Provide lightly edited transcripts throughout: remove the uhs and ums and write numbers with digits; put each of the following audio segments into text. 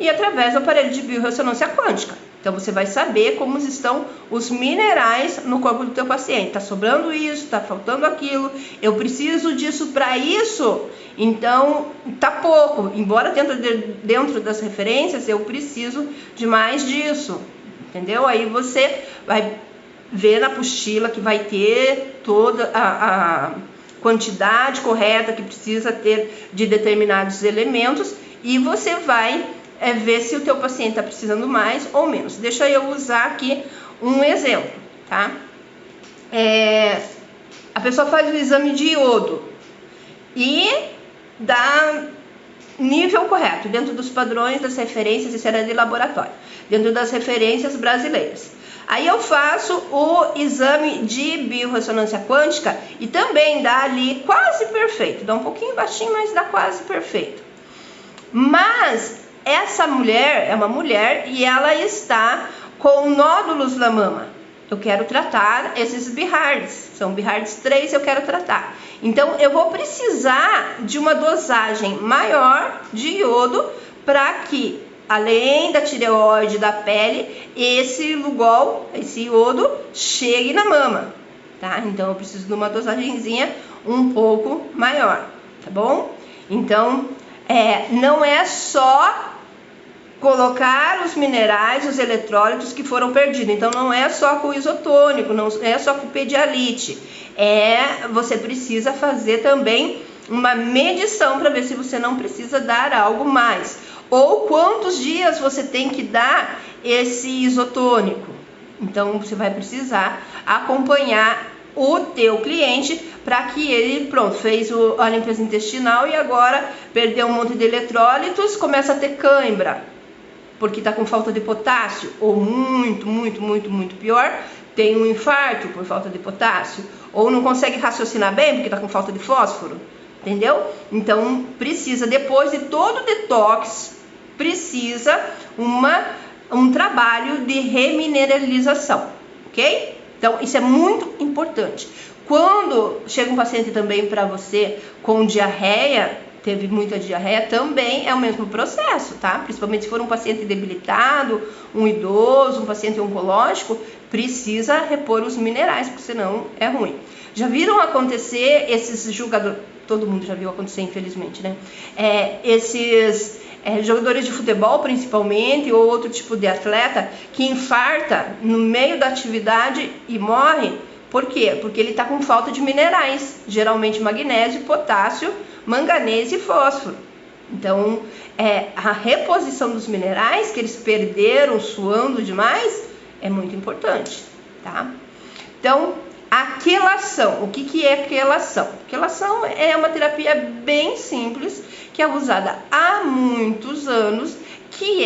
e através do aparelho de biorressonância quântica. Então você vai saber como estão os minerais no corpo do teu paciente. Está sobrando isso, está faltando aquilo, eu preciso disso para isso, então tá pouco. Embora dentro das referências eu preciso de mais disso, entendeu? Aí você vai ver na apostila que vai ter toda a quantidade correta que precisa ter de determinados elementos e você vai ver se o teu paciente está precisando mais ou menos. Deixa eu usar aqui um exemplo, tá? A pessoa faz o exame de iodo e dá nível correto, dentro dos padrões das referências, isso era de laboratório, dentro das referências brasileiras. Aí eu faço o exame de biorressonância quântica e também dá ali quase perfeito, dá um pouquinho baixinho, mas dá quase perfeito. Mas essa mulher é uma mulher e ela está com nódulos na mama. Eu quero tratar esses BIHARDs, são BIHARDs 3, eu quero tratar. Então eu vou precisar de uma dosagem maior de iodo para que, além da tireoide, da pele, esse Lugol, esse iodo, chegue na mama, tá? Então eu preciso de uma dosagenzinha um pouco maior, tá bom? Então não é só colocar os minerais, os eletrólitos que foram perdidos. Então não é só com o isotônico, não é só com o pedialite. Você precisa fazer também uma medição para ver se você não precisa dar algo mais. Ou quantos dias você tem que dar esse isotônico. Então você vai precisar acompanhar o teu cliente para que ele, pronto, fez a limpeza intestinal e agora perdeu um monte de eletrólitos, começa a ter cãibra, porque está com falta de potássio, ou muito pior, tem um infarto por falta de potássio, ou não consegue raciocinar bem porque está com falta de fósforo, entendeu? Então precisa, depois de todo o detox, precisa um trabalho de remineralização, ok? Então isso é muito importante. Quando chega um paciente também para você com diarreia, teve muita diarreia, também é o mesmo processo, tá? Principalmente se for um paciente debilitado, um idoso, um paciente oncológico, precisa repor os minerais, porque senão é ruim. Já viram acontecer esses jogadores, todo mundo já viu acontecer, infelizmente, né? Esses jogadores de futebol, principalmente, ou outro tipo de atleta, que infarta no meio da atividade e morre. Por quê? Porque ele está com falta de minerais, geralmente magnésio, potássio, manganês e fósforo. Então, a reposição dos minerais que eles perderam suando demais é muito importante, tá? Então, a quelação. O que é quelação? Quelação é uma terapia bem simples, que é usada há muitos anos, que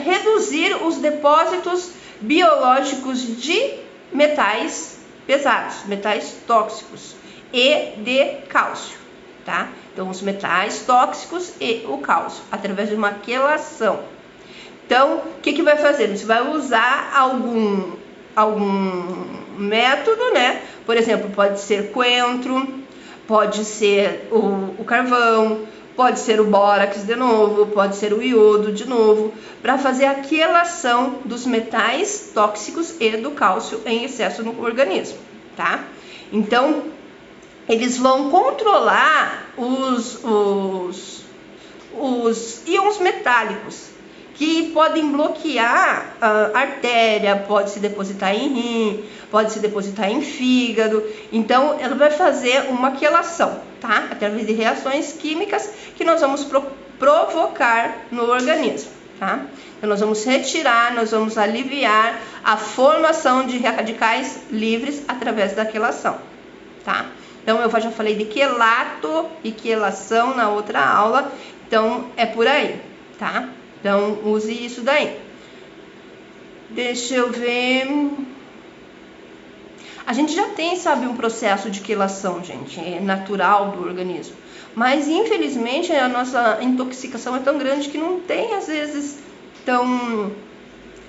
reduzir os depósitos biológicos de metais pesados, metais tóxicos e de cálcio, tá? Então, os metais tóxicos e o cálcio, através de uma quelação. Então, o que vai fazer? Você vai usar algum método, né? Por exemplo, pode ser coentro, pode ser o carvão, pode ser o bórax de novo, pode ser o iodo de novo, para fazer a quelação dos metais tóxicos e do cálcio em excesso no organismo, tá? Então, eles vão controlar os íons metálicos, que podem bloquear a artéria, pode se depositar em rim, pode se depositar em fígado. Então, ela vai fazer uma quelação, tá? Através de reações químicas que nós vamos provocar no organismo, tá? Então, nós vamos retirar, nós vamos aliviar a formação de radicais livres através da quelação, tá? Então, eu já falei de quelato e quelação na outra aula, então é por aí, tá? Então, use isso daí. Deixa eu ver. A gente já tem, sabe, um processo de quelação, gente, natural do organismo. Mas, infelizmente, a nossa intoxicação é tão grande que não tem, às vezes,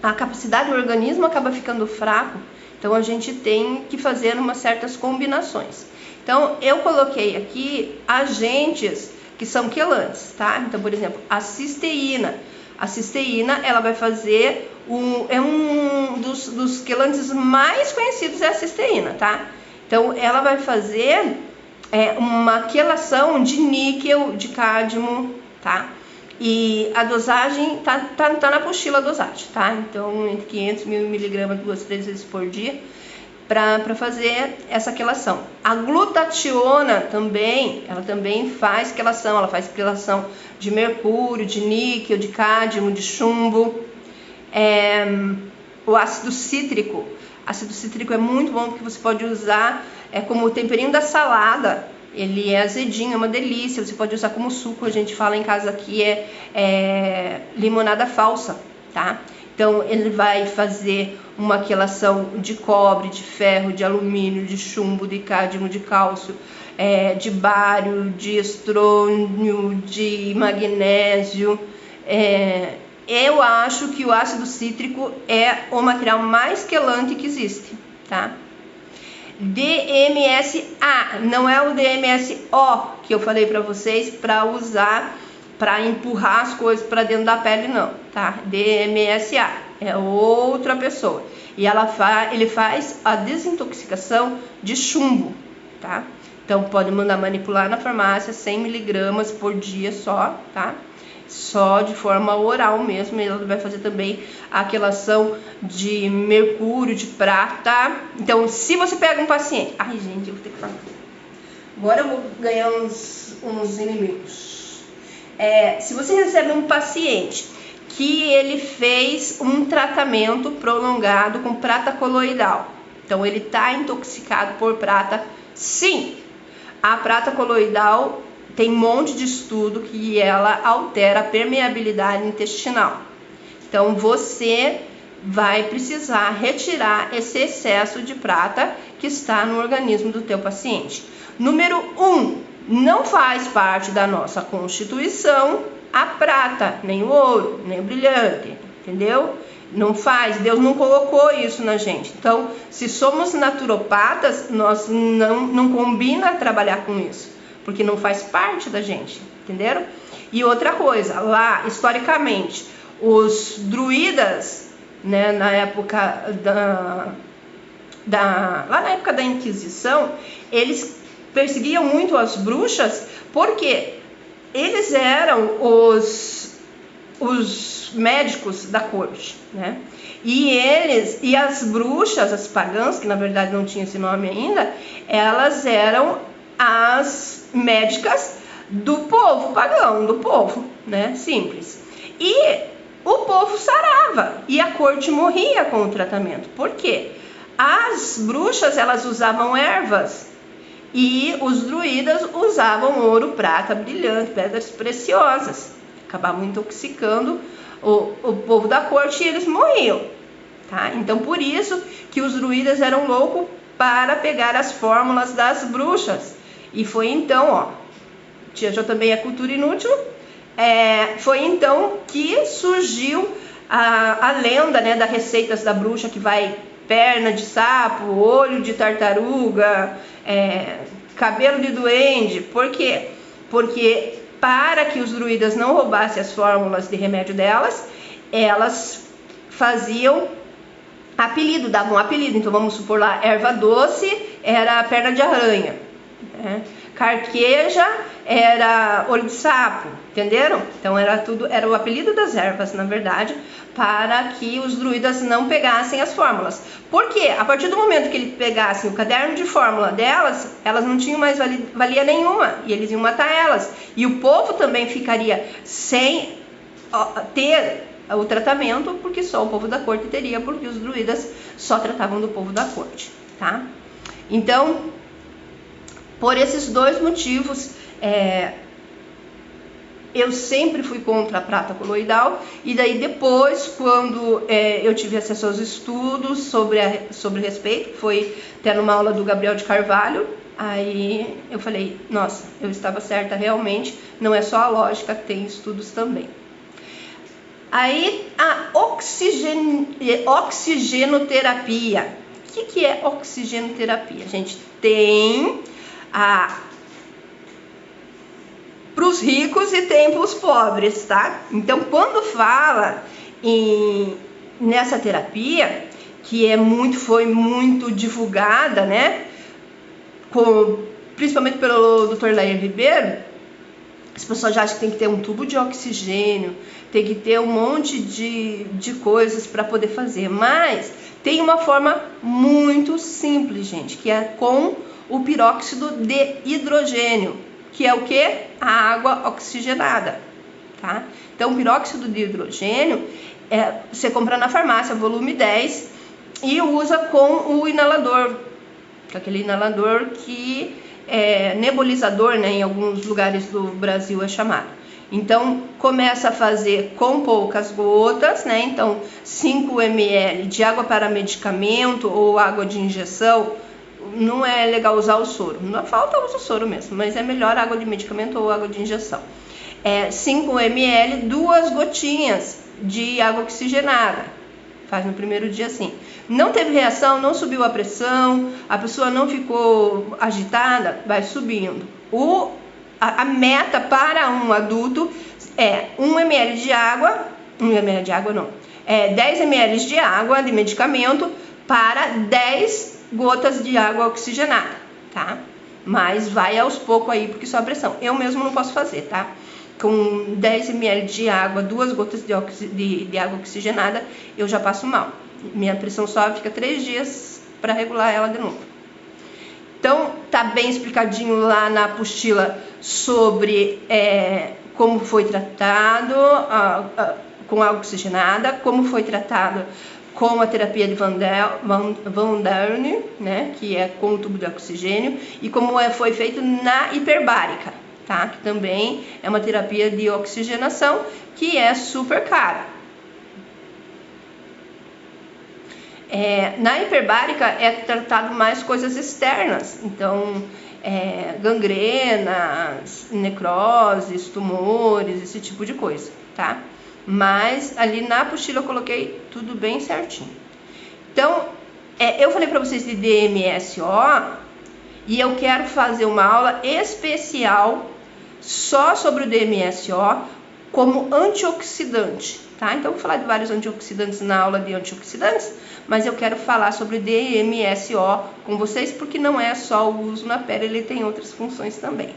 a capacidade do organismo acaba ficando fraco. Então, a gente tem que fazer umas certas combinações. Então, eu coloquei aqui agentes que são quelantes, tá? Então, por exemplo, a cisteína. A cisteína, ela vai fazer um dos quelantes mais conhecidos, é a cisteína, tá? Então, ela vai fazer uma quelação de níquel, de cádmio, tá? E a dosagem tá na apostila a dosagem, tá? Então, entre 500 e 1000 miligramas 2 a 3 vezes por dia para fazer essa quelação. A glutationa também, ela também faz quelação, ela faz quelação de mercúrio, de níquel, de cádmio, de chumbo. O ácido cítrico. Ácido cítrico é muito bom porque você pode usar como temperinho da salada. Ele é azedinho, é uma delícia. Você pode usar como suco. A gente fala em casa aqui limonada falsa, tá? Então ele vai fazer uma quelação de cobre, de ferro, de alumínio, de chumbo, de cádmio, de cálcio, de bário, de estrônio, de magnésio. Eu acho que o ácido cítrico é o material mais quelante que existe, tá? DMSA, não é o DMSO que eu falei para vocês para usar para empurrar as coisas para dentro da pele, não, tá? DMSA é outra pessoa e ele faz a desintoxicação de chumbo, tá? Então pode mandar manipular na farmácia 100 miligramas por dia só, tá? Só de forma oral mesmo. Ele vai fazer também a quelação de mercúrio, de prata. Então, se você pega um paciente... Ai, gente, eu vou ter que falar. Agora eu vou ganhar uns inimigos. Se você recebe um paciente que ele fez um tratamento prolongado com prata coloidal, então ele está intoxicado por prata, sim. A prata coloidal tem um monte de estudo que ela altera a permeabilidade intestinal. Então você vai precisar retirar esse excesso de prata que está no organismo do teu paciente. Número 1, não faz parte da nossa constituição a prata, nem o ouro, nem o brilhante, entendeu? Não faz, Deus não colocou isso na gente. Então, se somos naturopatas, nós não combina trabalhar com isso, porque não faz parte da gente, entenderam? E outra coisa, lá, historicamente, os druidas, né, na época lá na época da Inquisição, eles perseguiam muito as bruxas, porque eles eram os médicos da corte, né? E as bruxas, as pagãs, que na verdade não tinha esse nome ainda, elas eram as médicas do povo pagão, do povo, né? Simples. E o povo sarava e a corte morria com o tratamento. Por quê? As bruxas, elas usavam ervas e os druidas usavam ouro, prata, brilhante, pedras preciosas. Acabavam intoxicando o povo da corte e eles morriam, tá? Então, por isso que os druidas eram loucos para pegar as fórmulas das bruxas. E foi então, ó, Tia Jo também é cultura inútil, foi então que surgiu a lenda, né, das receitas da bruxa, que vai perna de sapo, olho de tartaruga, cabelo de duende. Por quê? Porque para que os druidas não roubassem as fórmulas de remédio delas, elas faziam apelido, davam um apelido. Então vamos supor lá, erva doce era perna de aranha, né? Carqueja era olho de sapo, entenderam? Então era o apelido das ervas, na verdade, para que os druidas não pegassem as fórmulas. Porque a partir do momento que eles pegassem o caderno de fórmula delas, elas não tinham mais valia nenhuma e eles iam matar elas. E o povo também ficaria sem ter o tratamento, porque só o povo da corte teria, porque os druidas só tratavam do povo da corte, tá? Então, por esses dois motivos, eu sempre fui contra a prata coloidal. E daí depois, quando eu tive acesso aos estudos sobre respeito, foi até numa aula do Gabriel de Carvalho, aí eu falei, nossa, eu estava certa realmente, não é só a lógica, tem estudos também. Aí a oxigenoterapia. O que é oxigenoterapia? A gente tem a para os ricos e tem para os pobres, tá? Então, quando fala nessa terapia, que foi muito divulgada, né? Principalmente pelo Dr. Lair Ribeiro, as pessoas já acham que tem que ter um tubo de oxigênio, tem que ter um monte de coisas para poder fazer, mas tem uma forma muito simples, gente, que é com o peróxido de hidrogênio, que é o que? A água oxigenada, tá? Então, o peróxido de hidrogênio você compra na farmácia, volume 10, e usa com o inalador, que é aquele inalador que é nebulizador, né? Em alguns lugares do Brasil é chamado. Então, começa a fazer com poucas gotas, né? Então, 5 ml de água para medicamento ou água de injeção. Não é legal usar o soro. Não falta usar o soro mesmo, mas é melhor água de medicamento ou água de injeção. 5 ml, 2 gotinhas de água oxigenada. Faz no primeiro dia assim. Não teve reação, não subiu a pressão, a pessoa não ficou agitada, vai subindo. A meta para um adulto é 1 ml de água, 10 ml de água de medicamento para 10 gotas de água oxigenada, tá? Mas vai aos poucos aí, porque só a pressão. Eu mesmo não posso fazer, tá? Com 10 ml de água, 2 gotas de água oxigenada, eu já passo mal. Minha pressão sobe, fica 3 dias para regular ela de novo. Então, tá bem explicadinho lá na apostila sobre como foi tratado com água oxigenada, como foi tratado com a terapia de Van Derne, né, que é com o tubo de oxigênio, e como foi feito na hiperbárica, tá? Que também é uma terapia de oxigenação que é super cara. Na hiperbárica é tratado mais coisas externas, então gangrenas, necroses, tumores, esse tipo de coisa, tá? Mas ali na apostila eu coloquei tudo bem certinho. Então, eu falei para vocês de DMSO e eu quero fazer uma aula especial só sobre o DMSO como antioxidante, tá? Então, eu vou falar de vários antioxidantes na aula de antioxidantes, mas eu quero falar sobre DMSO com vocês, porque não é só o uso na pele, ele tem outras funções também.